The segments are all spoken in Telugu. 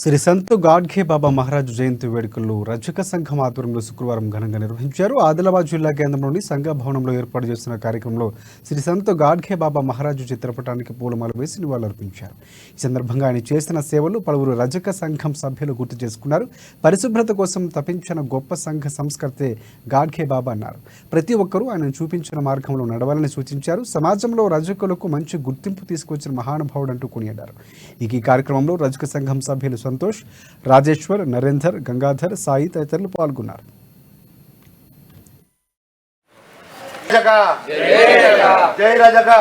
శ్రీ సంత్ గాడ్ఘే బాబా మహారాజ్ జయంతి వేడుకలు రజక సంఘం ఆధ్వర్యంలో శుక్రవారం ఘనంగా నిర్వహించారు. ఆదిలాబాద్ జిల్లా కేంద్రంలోని సంఘ భవనంలో ఏర్పాటు చేసిన కార్యక్రమంలో శ్రీ సంత్ గాడ్ఘే బాబా మహారాజు చిత్రపటానికి పూలమాల వేసి నివాళులర్పించారు. ఈ సందర్భంగా ఆయన చేసిన సేవలు పలువురు రజక సంఘం సభ్యులు గుర్తు చేసుకున్నారు. పరిశుభ్రత కోసం తపించిన గొప్ప సంఘ సంస్కర్తే గాడ్ఘే బాబా అన్నారు. ప్రతి ఒక్కరూ ఆయన చూపించిన మార్గంలో నడవాలని సూచించారు. సమాజంలో రజకులకు మంచి గుర్తింపు తీసుకొచ్చిన మహానుభావుడు అంటూ కొనియాడారు. ఈ కార్యక్రమంలో రజక సంఘం సభ్యులు సంతోష్, రాజేశ్వర్, నరేందర్, గంగాధర్, సాయి తదితరులు పాల్గొన్నారు. जय रजका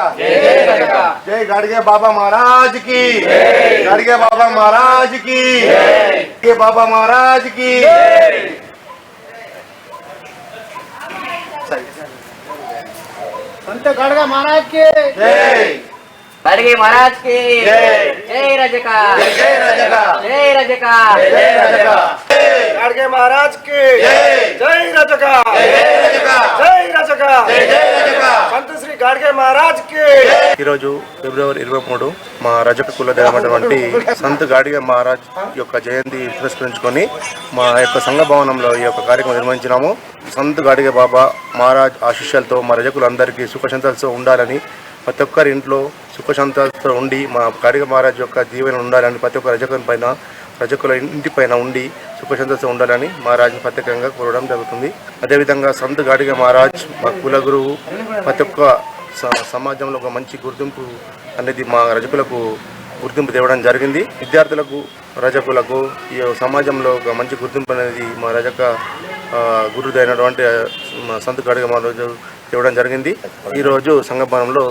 जय गाड़गे बाबा महाराज की गाड़गे बाबा महाराज की के बाबा महाराज की संत गाड़गा महाराज के जय गाड़गे महाराज की जय जय रजका जय रजका जय रजका जय रजका गाड़गे महाराज के जय जय रजका जय रजका जय रजका जय रजका संत श्री गाड़गे महाराज के ఈరోజు ఫిబ్రవరి 23 మా రజక కుల దైవమైనటువంటి సంత్ గాడిగ మహారాజ్ యొక్క జయంతి పురస్కరించుకొని మా యొక్క సంఘ భవనంలో ఈ యొక్క కార్యక్రమం నిర్వహించినాము. సంత్ గాడిగ బాబా మహారాజ్ ఆశీస్సులతో మా రజకులందరికీ సుఖశాంతులతో ఉండాలని, ప్రతి ఒక్కరి ఇంట్లో సుఖశాంతులతో ఉండి మా గాడిగ మహారాజ్ యొక్క దీవెన ఉండాలని, ప్రతి ఒక్క రజకుల ఇంటిపైన ఉండి సుఖశాంతులతో ఉండాలని మహారాజ్ని ప్రత్యేకంగా కోరడం జరుగుతుంది. అదేవిధంగా సంత్ గాడిగ మహారాజ్ మా కుల గురువు, ప్రతి ఒక్క సమాజంలో ఒక మంచి గుర్తింపు అనేది మా రజకులకు గుర్తింపు తేవడం జరిగింది. విద్యార్థులకు, రజకులకు ఈ సమాజంలో ఒక మంచి గుర్తింపు అనేది మా రజక గురుదైనటువంటి సంత్ గాడిగ మహారాజు తేవడం జరిగింది. ఈరోజు సంఘ భవనంలో